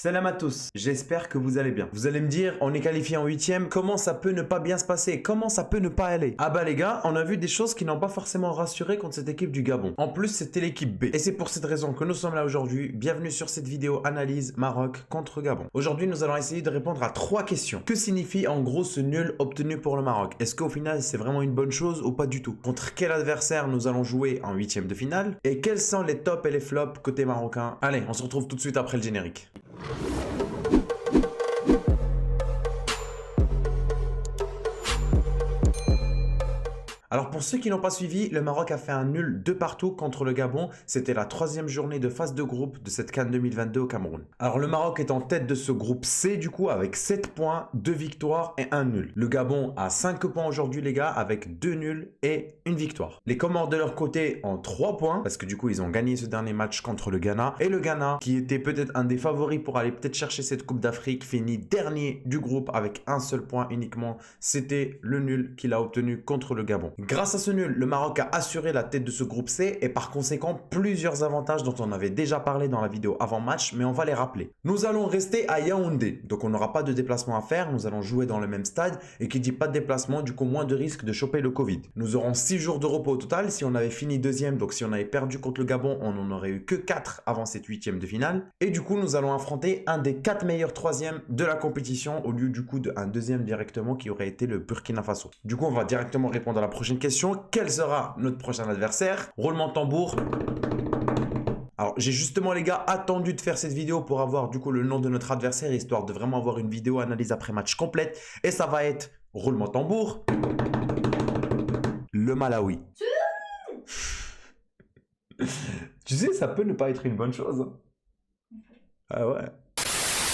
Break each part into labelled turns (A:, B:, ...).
A: Salam à tous, j'espère que vous allez bien. Vous allez me dire, on est qualifié en 8ème, comment ça peut ne pas bien se passer? Comment ça peut ne pas aller? Ah bah les gars, on a vu des choses qui n'ont pas forcément rassuré contre cette équipe du Gabon. En plus, c'était l'équipe B. Et c'est pour cette raison que nous sommes là aujourd'hui. Bienvenue sur cette vidéo analyse Maroc contre Gabon. Aujourd'hui, nous allons essayer de répondre à 3 questions. Que signifie en gros ce nul obtenu pour le Maroc? Est-ce qu'au final, c'est vraiment une bonne chose ou pas du tout? Contre quel adversaire nous allons jouer en 8ème de finale? Et quels sont les tops et les flops côté marocain? Allez, on se retrouve tout de suite après le générique. Alors pour ceux qui n'ont pas suivi, le Maroc a fait un nul de partout contre le Gabon. C'était la 3e journée de phase de groupe de cette CAN 2022 au Cameroun. Alors le Maroc est en tête de ce groupe C du coup avec 7 points, 2 victoires et 1 nul. Le Gabon a 5 points aujourd'hui les gars avec 2 nuls et 1 victoire. Les Comores de leur côté ont 3 points parce que du coup ils ont gagné ce dernier match contre le Ghana. Et le Ghana qui était peut-être un des favoris pour aller peut-être chercher cette Coupe d'Afrique finit dernier du groupe avec un seul point uniquement. C'était le nul qu'il a obtenu contre le Gabon. Grâce à ce nul, le Maroc a assuré la tête de ce groupe C et par conséquent plusieurs avantages dont on avait déjà parlé dans la vidéo avant-match, mais on va les rappeler. Nous allons rester à Yaoundé, donc on n'aura pas de déplacement à faire, nous allons jouer dans le même stade et qui dit pas de déplacement, du coup moins de risque de choper le Covid. Nous aurons 6 jours de repos au total, si on avait fini 2e, donc si on avait perdu contre le Gabon, on n'en aurait eu que 4 avant cette 8e de finale. Et du coup, nous allons affronter un des 4 meilleurs 3e de la compétition au lieu du coup d'un 2e directement qui aurait été le Burkina Faso. Du coup, on va directement répondre à la prochaine question. Quel sera notre prochain adversaire? Roulement de tambour. Alors, j'ai justement, les gars, attendu de faire cette vidéo pour avoir, du coup, le nom de notre adversaire, histoire de vraiment avoir une vidéo analyse après match complète. Et ça va être, roulement de tambour, le Malawi. Tu sais, ça peut ne pas être une bonne chose. Ah ouais.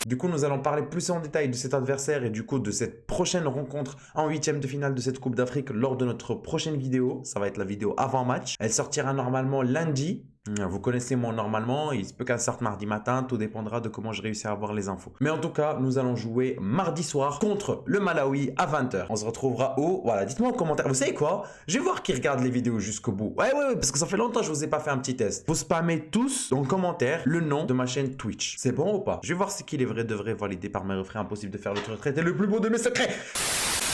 A: Du coup, nous allons parler plus en détail de cet adversaire et du coup de cette prochaine rencontre en 8e de finale de cette Coupe d'Afrique lors de notre prochaine vidéo. Ça va être la vidéo avant-match. Elle sortira normalement lundi. Vous connaissez mon normalement, il se peut qu'elle sorte mardi matin, tout dépendra de comment je réussis à avoir les infos. Mais en tout cas, nous allons jouer mardi soir contre le Malawi à 20h. On se retrouvera où? Voilà, dites-moi en commentaire. Vous savez quoi? Je vais voir qui regarde les vidéos jusqu'au bout. Ouais, parce que ça fait longtemps que je vous ai pas fait un petit test. Vous spammez tous en commentaire le nom de ma chaîne Twitch. C'est bon ou pas? Je vais voir ce qu'il est vrai de vrai validé par mes refrains. Impossible de faire le retraité le plus beau de mes secrets.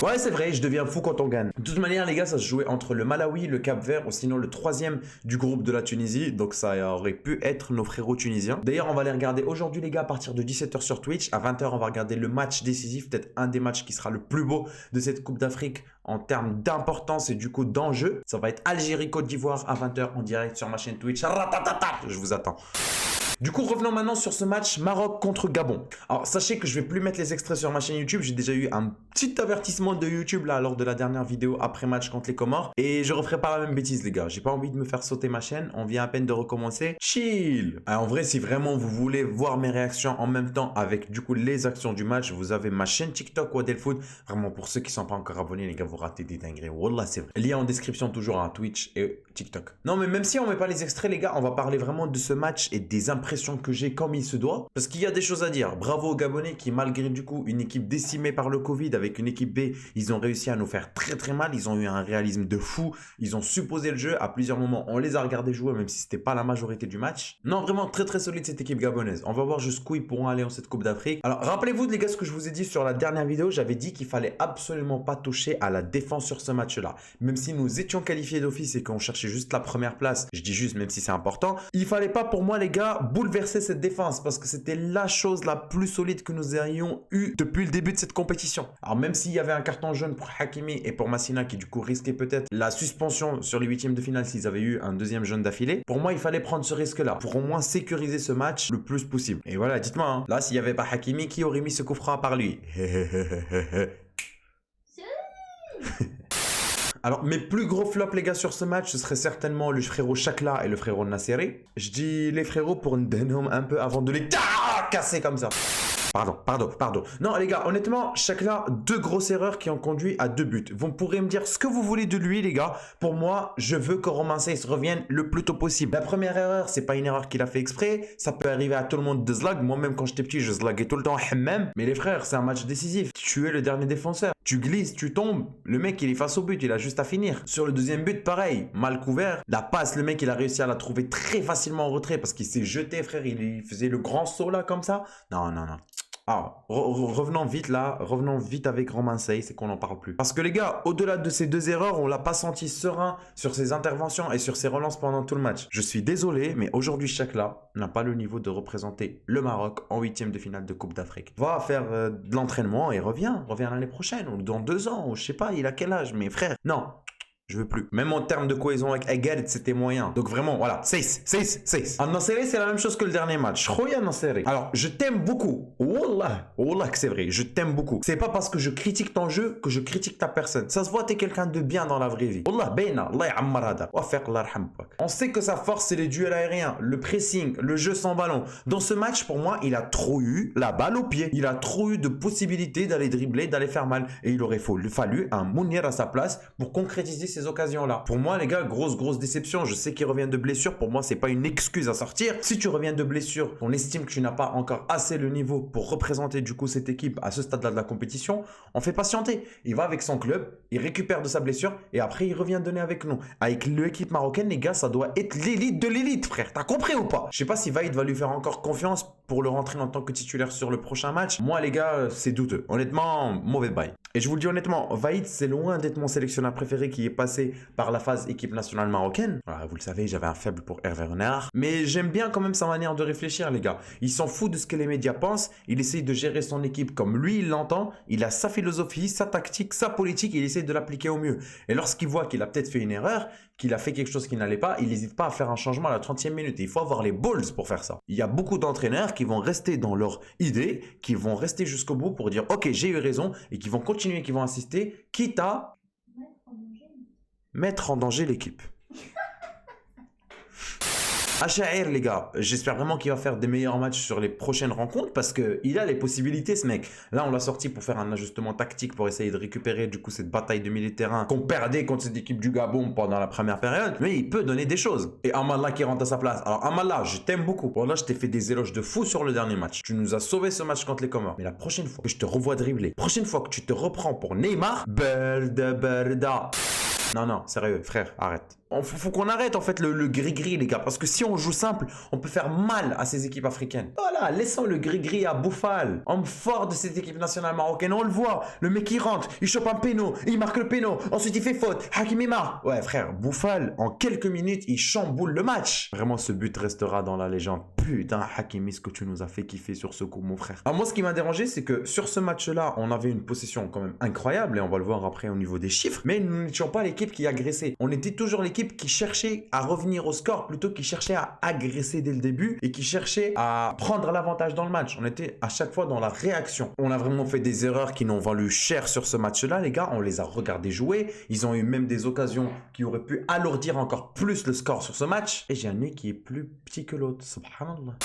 A: Ouais, c'est vrai, je deviens fou quand on gagne. De toute manière, les gars, ça se jouait entre le Malawi, le Cap-Vert ou sinon le 3e du groupe de la Tunisie. Donc ça aurait pu être nos frérots tunisiens. D'ailleurs, on va les regarder aujourd'hui, les gars, à partir de 17h sur Twitch. À 20h, on va regarder le match décisif, peut-être un des matchs qui sera le plus beau de cette Coupe d'Afrique en termes d'importance et du coup d'enjeu. Ça va être Algérie-Côte d'Ivoire à 20h en direct sur ma chaîne Twitch. Je vous attends. Du coup, revenons maintenant sur ce match Maroc contre Gabon. Alors, sachez que je vais plus mettre les extraits sur ma chaîne YouTube. J'ai déjà eu un petit avertissement de YouTube là lors de la dernière vidéo après match contre les Comores. Et je referai pas la même bêtise, les gars. J'ai pas envie de me faire sauter ma chaîne. On vient à peine de recommencer. Chill. Alors, en vrai, si vraiment vous voulez voir mes réactions en même temps avec du coup les actions du match, vous avez ma chaîne TikTok Wadelfoot. Vraiment, pour ceux qui sont pas encore abonnés, les gars, vous ratez des dingueries. Wallah, c'est vrai. Lien en description toujours à Twitch et TikTok. Non, mais même si on met pas les extraits, les gars, on va parler vraiment de ce match et des impressions que j'ai comme il se doit, parce qu'il y a des choses à dire. Bravo aux Gabonais qui, malgré du coup une équipe décimée par le Covid avec une équipe B, ils ont réussi à nous faire très mal. Ils ont eu un réalisme de fou, ils ont supposé le jeu à plusieurs moments. On les a regardés jouer même si c'était pas la majorité du match. Non, vraiment très solide cette équipe gabonaise. On va voir jusqu'où ils pourront aller en cette Coupe d'Afrique. Alors rappelez-vous les gars ce que je vous ai dit sur la dernière vidéo. J'avais dit qu'il fallait absolument pas toucher à la défense sur ce match là. Même si nous étions qualifiés d'office et qu'on cherchait juste la première place, je dis juste même si c'est important, il fallait pas pour moi les gars bouleverser cette défense parce que c'était la chose la plus solide que nous ayons eu depuis le début de cette compétition. Alors même s'il y avait un carton jaune pour Hakimi et pour Massina qui du coup risquait peut-être la suspension sur les 8e de finale s'ils avaient eu un 2e jaune d'affilée, pour moi il fallait prendre ce risque là pour au moins sécuriser ce match le plus possible. Et voilà, dites-moi, hein, là s'il n'y avait pas Hakimi, qui aurait mis ce coup franc à part lui? Alors, mes plus gros flops, les gars, sur ce match, ce serait certainement le frérot Chakla et le frérot Nasseri. Je dis les frérots pour une dénomme un peu avant de les casser comme ça. Pardon. Non, les gars, honnêtement, Chakla, 2 grosses erreurs qui ont conduit à 2 buts. Vous pourrez me dire ce que vous voulez de lui, les gars. Pour moi, je veux que Romain Saiss revienne le plus tôt possible. La première erreur, c'est pas une erreur qu'il a fait exprès. Ça peut arriver à tout le monde de zlag. Moi-même, quand j'étais petit, je zlaguais tout le temps hammam. Mais les frères, c'est un match décisif. Tu es le dernier défenseur. Tu glisses, tu tombes, le mec il est face au but, il a juste à finir. Sur le deuxième but, pareil, mal couvert. La passe, le mec il a réussi à la trouver très facilement en retrait parce qu'il s'est jeté, frère, il faisait le grand saut là comme ça. Non, non, non. Ah, revenons vite là, revenons vite avec Romain Sey, c'est qu'on n'en parle plus. Parce que les gars, au-delà de ces deux erreurs, on l'a pas senti serein sur ses interventions et sur ses relances pendant tout le match. Je suis désolé, mais aujourd'hui, Chakla n'a pas le niveau de représenter le Maroc en 8e de finale de Coupe d'Afrique. Va faire de l'entraînement et reviens l'année prochaine, ou dans 2 ans, ou je sais pas, il a quel âge, mais frère, non. Je veux plus. Même en termes de cohésion avec Egal, c'était moyen. Donc vraiment, voilà. 6. Al-Nasseri, c'est la même chose que le dernier match. Khoya Nasseri. Alors, je t'aime beaucoup. Wallah que c'est vrai. Je t'aime beaucoup. C'est pas parce que je critique ton jeu que je critique ta personne. Ça se voit, t'es quelqu'un de bien dans la vraie vie. Wallah, bayna. Allah ya'ammar hada. Wa fiq Allah yarhampak. On sait que sa force, c'est les duels aériens, le pressing, le jeu sans ballon. Dans ce match, pour moi, il a trop eu la balle au pied. Il a trop eu de possibilités d'aller dribbler, d'aller faire mal. Et il aurait fallu un Mounir à sa place pour concrétiser ses occasions-là. Pour moi, les gars, grosse déception. Je sais qu'il revient de blessure. Pour moi, c'est pas une excuse à sortir. Si tu reviens de blessure, on estime que tu n'as pas encore assez le niveau pour représenter du coup cette équipe à ce stade-là de la compétition. On fait patienter. Il va avec son club, il récupère de sa blessure et après il revient donner avec nous. Avec l'équipe marocaine, les gars, ça doit être l'élite de l'élite, frère. T'as compris ou pas? Je sais pas si Vaïd va lui faire encore confiance pour le rentrer en tant que titulaire sur le prochain match. Moi, les gars, c'est douteux. Honnêtement, mauvais bail. Et je vous le dis honnêtement, Vaïd, c'est loin d'être mon sélectionneur préféré qui est passé par la phase équipe nationale marocaine. Alors, vous le savez, j'avais un faible pour Hervé Renard. Mais j'aime bien quand même sa manière de réfléchir, les gars. Il s'en fout de ce que les médias pensent. Il essaye de gérer son équipe comme lui, il l'entend. Il a sa philosophie, sa tactique, sa politique. Il essaye de l'appliquer au mieux. Et lorsqu'il voit qu'il a peut-être fait une erreur, qu'il a fait quelque chose qui n'allait pas, il n'hésite pas à faire un changement à la 30e minute. Et il faut avoir les balls pour faire ça. Il y a beaucoup d'entraîneurs qui vont rester dans leur idée, qui vont rester jusqu'au bout pour dire « Ok, j'ai eu raison » et qui vont continuer, qui vont insister, quitte à mettre en danger l'équipe. Achaïr, les gars, j'espère vraiment qu'il va faire des meilleurs matchs sur les prochaines rencontres parce qu'il a les possibilités, ce mec. Là, on l'a sorti pour faire un ajustement tactique pour essayer de récupérer du coup cette bataille de milieu de terrain qu'on perdait contre cette équipe du Gabon pendant la première période. Mais il peut donner des choses. Et Amallah qui rentre à sa place. Alors Amallah, je t'aime beaucoup. Bon, là, je t'ai fait des éloges de fou sur le dernier match. Tu nous as sauvé ce match contre les Comores. Mais la prochaine fois que je te revois dribbler, prochaine fois que tu te reprends pour Neymar, berda. Non, sérieux, frère, arrête. Faut qu'on arrête en fait le gris-gris, les gars. Parce que si on joue simple, on peut faire mal à ces équipes africaines. Voilà, laissons le gris-gris à Boufal. Homme fort de cette équipe nationale marocaine. On le voit. Le mec il rentre, il chope un péno, il marque le péno. Ensuite il fait faute. Hakimi marque. Ouais, frère, Boufal, en quelques minutes, il chamboule le match. Vraiment, ce but restera dans la légende. Putain, Hakimi, ce que tu nous as fait kiffer sur ce coup, mon frère. Alors moi, ce qui m'a dérangé, c'est que sur ce match-là, on avait une possession quand même incroyable. Et on va le voir après au niveau des chiffres. Mais nous n'étions pas l'équipe qui agressait. On était toujours l'équipe qui cherchait à revenir au score plutôt qui cherchait à agresser dès le début et qui cherchait à prendre l'avantage dans le match. On était à chaque fois dans la réaction. On a vraiment fait des erreurs qui n'ont valu cher sur ce match-là, les gars. On les a regardés jouer. Ils ont eu même des occasions qui auraient pu alourdir encore plus le score sur ce match. Et j'ai un nez qui est plus petit que l'autre. Subhanallah.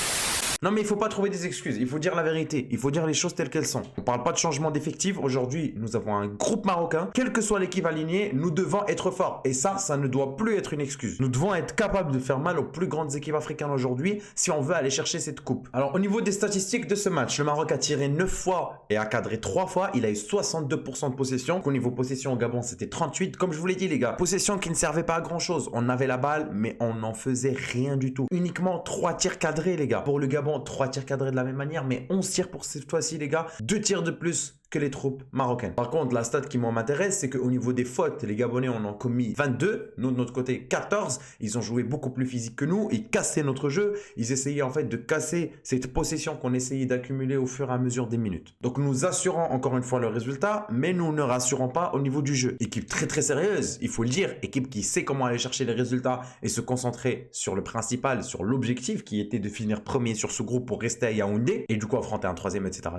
A: Non mais il faut pas trouver des excuses, il faut dire la vérité, il faut dire les choses telles qu'elles sont. On parle pas de changement d'effectif, aujourd'hui nous avons un groupe marocain, quelle que soit l'équipe alignée, nous devons être forts. Et ça ne doit plus être une excuse. Nous devons être capables de faire mal aux plus grandes équipes africaines aujourd'hui si on veut aller chercher cette coupe. Alors au niveau des statistiques de ce match, le Maroc a tiré 9 fois et a cadré 3 fois, il a eu 62% de possession. Au niveau possession au Gabon c'était 38, comme je vous l'ai dit les gars, possession qui ne servait pas à grand chose. On avait la balle mais on n'en faisait rien du tout. Uniquement 3 tirs cadrés les gars. Pour le Gabon, 3 tirs cadrés de la même manière, mais 11 tirs pour cette fois-ci, les gars. 2 tirs de plus que les troupes marocaines. Par contre, la stat qui m'intéresse, c'est qu'au niveau des fautes, les Gabonais en ont commis 22. Nous, de notre côté, 14. Ils ont joué beaucoup plus physique que nous. Ils cassaient notre jeu. Ils essayaient en fait de casser cette possession qu'on essayait d'accumuler au fur et à mesure des minutes. Donc, nous assurons encore une fois le résultat, mais nous ne rassurons pas au niveau du jeu. Équipe très sérieuse, il faut le dire. Équipe qui sait comment aller chercher les résultats et se concentrer sur le principal, sur l'objectif qui était de finir premier sur ce groupe pour rester à Yaoundé et du coup affronter un troisième, etc.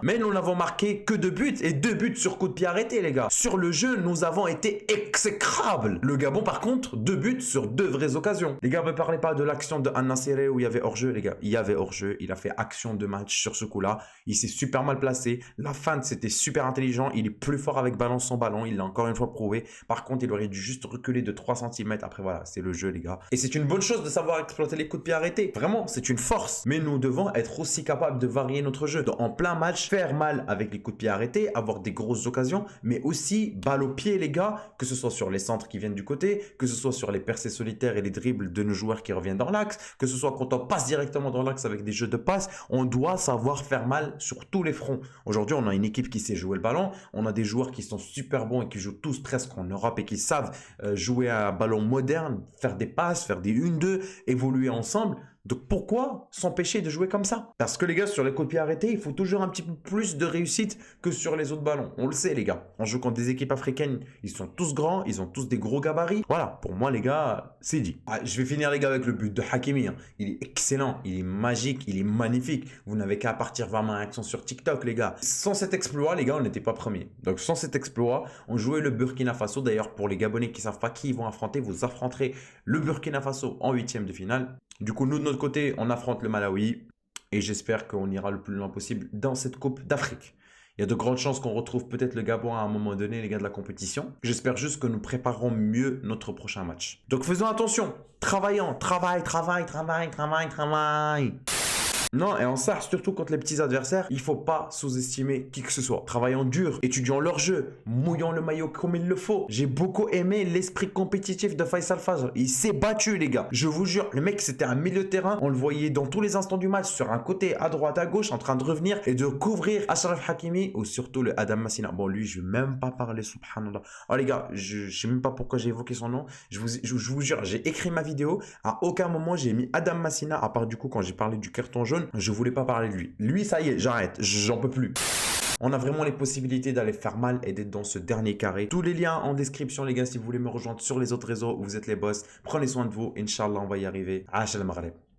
A: Mais nous n'avons marqué que 2 buts et 2 buts sur coup de pied arrêté, les gars. Sur le jeu, nous avons été exécrables. Le Gabon, par contre, 2 buts sur 2 vraies occasions. Les gars, ne parlez pas de l'action de Al-Nasseri où il y avait hors-jeu, les gars. Il y avait hors-jeu. Il a fait action de match sur ce coup-là. Il s'est super mal placé. La feinte, c'était super intelligent. Il est plus fort avec ballon sans ballon. Il l'a encore une fois prouvé. Par contre, il aurait dû juste reculer de 3 cm. Après, voilà, c'est le jeu, les gars. Et c'est une bonne chose de savoir exploiter les coups de pied arrêtés. Vraiment, c'est une force. Mais nous devons être aussi capables de varier notre jeu. En plein match, faire mal avec les coups de pied pied arrêté, avoir des grosses occasions, mais aussi balle au pied, les gars, que ce soit sur les centres qui viennent du côté, que ce soit sur les percées solitaires et les dribbles de nos joueurs qui reviennent dans l'axe, que ce soit quand on passe directement dans l'axe avec des jeux de passe. On doit savoir faire mal sur tous les fronts. Aujourd'hui, on a une équipe qui sait jouer le ballon, on a des joueurs qui sont super bons et qui jouent tous presque en Europe et qui savent jouer à un ballon moderne, faire des passes, faire des 1-2, évoluer ensemble. Donc pourquoi s'empêcher de jouer comme ça? Parce que les gars, sur les coups de pied arrêtés, il faut toujours un petit peu plus de réussite que sur les autres ballons. On le sait les gars. On joue contre des équipes africaines, ils sont tous grands, ils ont tous des gros gabarits. Voilà, pour moi les gars, c'est dit. Je vais finir les gars avec le but de Hakimi. Il est excellent, il est magique, il est magnifique. Vous n'avez qu'à partir vraiment à action sur TikTok les gars. Sans cet exploit les gars, on n'était pas premiers. Donc sans cet exploit, on jouait le Burkina Faso. D'ailleurs pour les Gabonais qui ne savent pas qui ils vont affronter, vous affronterez le Burkina Faso en 8e de finale. Du coup, nous, de notre côté, on affronte le Malawi et j'espère qu'on ira le plus loin possible dans cette Coupe d'Afrique. Il y a de grandes chances qu'on retrouve peut-être le Gabon à un moment donné, les gars de la compétition. J'espère juste que nous préparerons mieux notre prochain match. Donc faisons attention, travaillons, travail. Non, et en ça, surtout contre les petits adversaires, il ne faut pas sous-estimer qui que ce soit. Travaillons dur, étudions leur jeu, mouillons le maillot comme il le faut. J'ai beaucoup aimé l'esprit compétitif de Faisal Fajr. Il s'est battu, les gars. Je vous jure, le mec, c'était un milieu de terrain. On le voyait dans tous les instants du match, sur un côté, à droite, à gauche, en train de revenir et de couvrir Achraf Hakimi ou surtout le Adam Massina. Bon, lui, je ne vais même pas parler, subhanallah. Oh, les gars, je ne sais même pas pourquoi j'ai évoqué son nom. Je vous jure, j'ai écrit ma vidéo. À aucun moment, j'ai mis Adam Massina, à part du coup, quand j'ai parlé du carton jaune. Je voulais pas parler de lui. Lui, ça y est, j'arrête. J'en peux plus. On a vraiment les possibilités d'aller faire mal et d'être dans ce dernier carré. Tous les liens en description, les gars, si vous voulez me rejoindre sur les autres réseaux où vous êtes les boss. Prenez soin de vous. Inch'Allah, on va y arriver. Ash al-Maghreb.